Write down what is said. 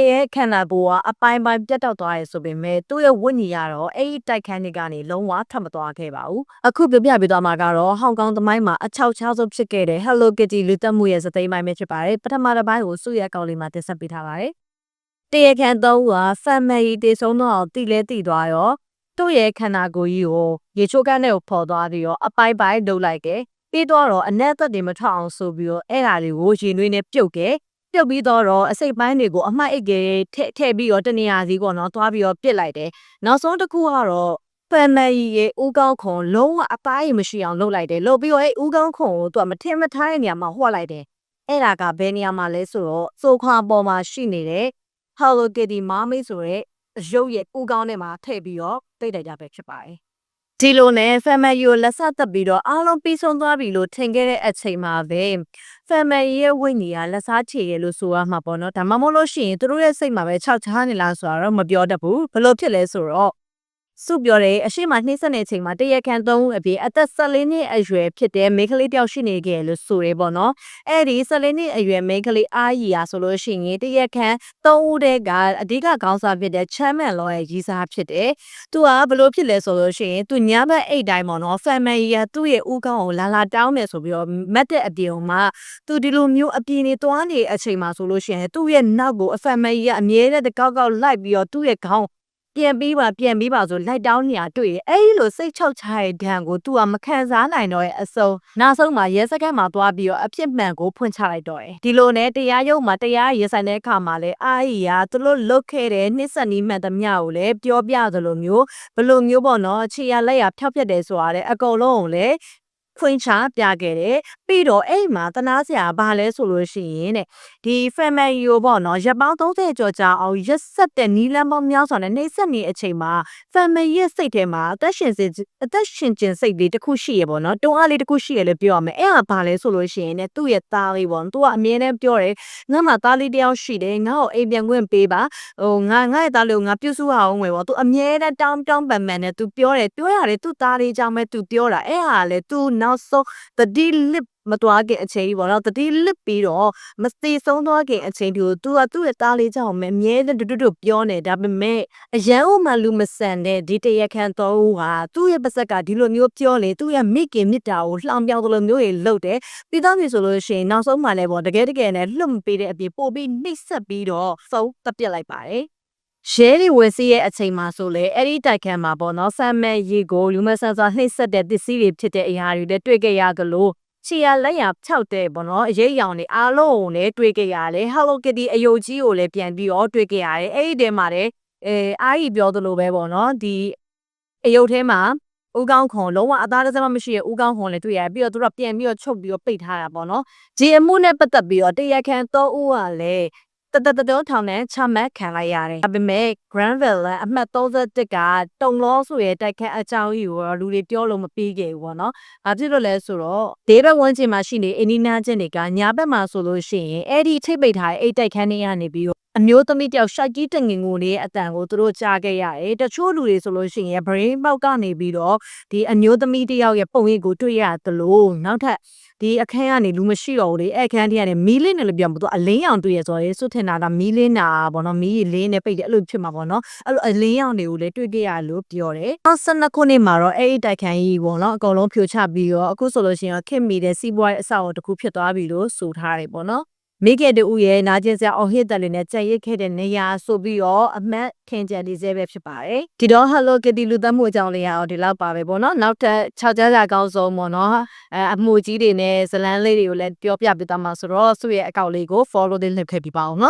ရဲ့ခန္ဓာကိုယ်ကအပိုင်းပိုင်းပြတ်တောက်သွားရဲဆိုပေမဲ့သူ့ရဲ့ဝိညာဉ်ကတော့အဲ့ဒီတိုက်ခန်းတွေကနေလုံးဝထွက်မသွားခဲ့ပါဘူးအခုပြပြပေးသွားမှာကတော့ဟောင်ကောင်သမိုင်းမှာအချောက်ချားဆုံးဖြစ်ခဲ့တဲ့ Hello Kitty လူသက်မှုရဲ့စသိမ်းပိုင်းပဲဖြစ်ပါတယ်ပထမတစ်ပိုင်းကိုစုရအကောင်လေးမှာတင်ဆက်ပေးထားပါတယ်တရားခံသုံးက family တေဆုံးတော့တိလဲတိသွားရောသူ့ရဲ့ခန္ဓာကိုယ်ကြီးကိုရေချိုးကန်းနဲ့ပေါ်သွားပြီးတော့အပိုင်းပိုင်းလုပ်လိုက်တယ်ပြီးတော့အနက်သက်တွေမထွက်အောင်ဆိုပြီးတော့အဲ့ဓာတွေကိုရေနွေးနဲ့ပြုတ်ခဲ့ပြုတ်ပြီးတော့အစိတ်ပိုင်းတွေကိုအမှိုက်အိတ်ကထည့်ပြီးတော့တနေရာစီပေါ့နော်သွားပြီးတော့ပစ်လိုက်တယ်နောက်ဆုံးတစ်ခုကတော့ family ရဲ့ဦးကောင်းခွန်လုံးဝအပိုင်းမရှိအောင်လုပ်လိုက်တယ်လုပ်ပြီးတော့အဲ့ဦးကောင်းခွန်ကိုသူကမထင်မထားတဲ့နေရာမှာဟွက်လိုက်တယ်အဲ့ဒါကဘယ်နေရာမှာလဲဆိုတော့စိုးခွာပေါ်မှာရှိနေတဲ့ Hello Kitty မားမေးဆိုတဲ့ရုပ်ရဲ့ဦးကောင်းထဲမှာထည့်ပြီးတော့တိတ်တိုက်ကြပဲဖြစ်ပါတယ်ဒီလိုနဲ့ family ကိုလက်ဆက်သက်ပြီးတော့အားလုံးပြီးဆုံးသွားပြီလို့ထင်ခဲ့တဲ့အချိန်မှာပဲ family ရဲ့ဝိညာဉ်ကလက်စားချေရလို့ဆိုရမှာပေါ့နော်ဒါမှမဟုတ်လို့ရှိရင်သူတို့ရဲ့စိတ်မှာပဲခြောက်ချားနေလားဆိုတာတော့မပြောတတ်ဘူးဘလို့ဖြစ်လဲဆိုတော့စုပြောတယ်အရှိမနှိမ့်ဆက်နေချိန်မှာတရက်ခန့်သုံးအပြင်အသက်14နှစ်အရွယ်ဖြစ်တဲ့မိန်းကလေးတယောက်ရှိနေခဲ့လို့ဆိုရဲပေါ့နော်အဲ့ဒီ14နှစ်အရွယ်မိန်းကလေးအားရီယာဆိုလို့ရှိရင်တရက်ခန့်3ဦးတည်းကအဓိကခေါင်းဆောင်ဖြစ်တဲ့ချမ်းမန်လောရဲ့ရီစားဖြစ်တယ်သူကဘလို့ဖြစ်လဲဆိုလို့ရှိရင်သူညဘက်အိတ်တိုင်းပေါ့နော် family ကသူ့ရဲ့ဦးခေါင်းကိုလာတောင်းမယ်ဆိုပြီးတော့မက်တဲ့အပြင်မှာသူဒီလိုမျိုးအပြင်နေသွားနေအချိန်မှာဆိုလို့ရှိရင်သူ့ရဲ့နောက်ကို family ကအမြဲတမ်းကောက်လိုက်ပြီးတော့သူ့ရဲ့ခေါင်းပြန်ပြီးပါဆိုလိုက်တောင်းနေရတွေ့တယ်အဲ့လိုစိတ်ချောက်ချတဲ့ဒဏ်ကို तू မခံစားနိုင်တော့ရဲ့အစုံနောက်ဆုံးမှာရဲစခန်းမှာသွားပြီးတော့အဖြစ်မှန်ကိုဖွင့်ချလိုက်တော့တယ်ဒီလိုနဲ့တရားရုံးမှာတရားရင်ဆိုင်တဲ့အခါမှာလဲအာရီကသူတို့လုတ်ခဲ့တဲ့နှစ်ဆက်နီးမှန်သမျှကိုလည်းပြောပြသလိုမျိုးဘလိုမျိုးပေါ့နော်ခြေရလက်ရဖျောက်ပြက်တယ်ဆိုတာလေအကုန်လုံးကိုလည်းဖွင့်ချပြခဲ့တယ်ပြီးတော့အဲ့မှာတနာစရာဘာလဲဆိုလို့ရှိရင်တဲ့ဒီ family ကိုပေါ့နော်ရပ်ပေါင်း30ကျော်ကြာအောင်ရက်ဆက်တဲ့နီးလန်းပေါင်းများစွာနဲ့နှိမ့်ဆက်နေအချိန်မှာ family ရဲ့စိတ်ထဲမှာအသက်ရှင်ကျင်စိတ်လေးတစ်ခုရှိရပေါ့နော်တွန်းအားလေးတစ်ခုရှိရလို့ပြောရမယ်အဲ့ဟာဘာလဲဆိုလို့ရှိရင်သူ့ရဲ့သားလေးပေါ့သူကအမြဲတမ်းပြောတယ်ငါ့မှာသားလေးတယောက်ရှိတယ်ငါ့ကိုအိမ်ပြန်ခွင့်ပေးပါငါရဲ့သားလေးကိုငါပြုစုအောင်မယ်ပေါ့သူအမြဲတမ်းတောင်းပန်နဲ့သူပြောရတယ်သူ့သားလေးကြောင့်ပဲသူပြောတာအဲ့ဟာလေသူနောက်ဆုံးတတိလစ်မသွားခင်အချိန်ကြီးပေါ့နော်တတိလစ်ပြီးတော့မသေးဆုံးသွားခင်အချိန်ဒီကိုသူကသူ့ရဲ့သားလေးကြောင့်အမြဲတမ်းတူပြောနေဒါပေမဲ့အရန်ဦးမှလူမဆန်တဲ့ဒီတရက်ခန့်တော့ဟာသူ့ရဲ့ပါဇက်ကဒီလိုမျိုးပြောလေသူ့ရဲ့မိခင်မြစ်တာကိုလှောင်ပြောင်းသလိုမျိုးတွေလုပ်တယ်ပြီးတော့ပြီဆိုလို့ရှိရင်နောက်ဆုံးမှလည်းပေါ့တကယ်နဲ့လွတ်မပေးတဲ့အပြင်ပို့ပြီးနှိပ်စက်ပြီးတော့သုံးတက်ပြစ်လိုက်ပါတယ်ရဲတွေဝယ်စီးရဲ့အချိန်မှာဆိုလေအဲ့ဒီတိုက်ခန်းမှာပေါ့နော်ဆမ်မဲရီကိုလူမဆန်စွာနှိပ်စက်တဲ့ပစ္စည်းတွေဖြစ်တဲ့အရာတွေလည်းတွေ့ခဲ့ရကြလို့ချီရလက်ရဖြောက်တဲ့ပေါ့နော်အရေးရောင်တွေအားလုံးကိုလည်းတွေ့ခဲ့ရတယ် Hello Kitty အယုတ်ကြီးကိုလည်းပြန်ပြီးတော့တွေ့ခဲ့ရတယ်အဲ့ဒီတဲမှာလည်းအားကြီးပြောသလိုပဲပေါ့နော်ဒီအယုတ်ထဲမှာဦးကောင်းခွန်လုံးဝအသားတစ်စက်မှမရှိတဲ့ဦးကောင်းခွန်လည်းတွေ့ရတယ်ပြီးတော့သူတို့ပြန်ပြီးတော့ချုပ်ပြီးတော့ပိတ်ထားတာပေါ့နော်ဒီအမှုနဲ့ပတ်သက်ပြီးတော့တရားခံ3ဦးကလည်းတော်ထောင်နဲ့ချမှတ်ခံလိုက်ရတယ်။ဒါပေမဲ့ Grand Valley အမှတ်31ကတုံလောဆိုရဲ့တိုက်ခန်းအကြောင်းကြီးကိုလူတွေပြောလို့မပြီးခဲ့ဘူးပေါ့နော်။ဘာဖြစ်လို့လဲဆိုတော့ဒေးဘက်ဝန်းကျင်မှာရှိနေအင်းနီနာချင်းတွေကညာဘက်မှာဆိုလို့ရှိရင်အဲ့ဒီထိပ်ပိတ်ထားတဲ့အဲ့တိုက်ခန်းတွေကနေပြီးတော့အမျိုးသမီးတယောက်ရှောက်ကြီးတငင်ငိုနေတဲ့အတန်ကိုသူတို့ကြားခဲ့ရတယ်။တချို့လူတွေဆိုလို့ရှိရင် brain ပေါက်ကနေပြီးတော့ဒီအမျိုးသမီးတယောက်ရဲ့ပုံရိပ်ကိုတွေ့ရသလိုနောက်ထပ်ဒီအခန်းကနေလူမရှိတော့ဘူးလေအခန်းထဲကနေမီးလင်းတယ်လို့ပြောမှာသူအလင်းရောင်တွေ့ရဆိုရဲစွတ်ထင်တာကမီးလင်းတာပေါ့နော်မီးလင်းနေပိတ်တယ်အဲ့လိုဖြစ်မှာပေါ့နော်အဲ့လိုအလင်းရောင်တွေကိုလည်းတွေ့ခဲ့ရလို့ပြောတယ်12ခုနှစ်မှာတော့အဲ့ဒီတိုက်ခန်းကြီးပေါ့နော်အကုန်လုံးဖြိုချပြီးတော့အခုဆိုလို့ရှိရင်ခင်မီတဲ့စီးပွားရေးအဆောက်အအုံတစ်ခုဖြစ်သွားပြီလို့ဆိုထားတယ်ပေါ့နော်မိခဲ့တူရဲ့နာကျင်စရာအောင်ဟစ်တယ်လေးနဲ့ကြံ့ရစ်ခဲ့တဲ့နေရာဆိုပြီးတော့အမတ်ထင်ကြနေစေပဲဖြစ်ပါတယ်ဒီတော့ Hello Kitty လူသက်မှုအကြောင်းလေးရောဒီလောက်ပါပဲပေါ့နော်နောက်ထပ်6ကြားစာကောင်းဆုံးပေါ့နော်အမှုကြီးတွေနဲ့ဇလန်းလေးတွေကိုလည်းပြောပြပေးသွားမှာဆိုတော့သူ့ရဲ့အကောင့်လေးကို follow လုပ်ခဲ့ပြီးပါအောင်နော်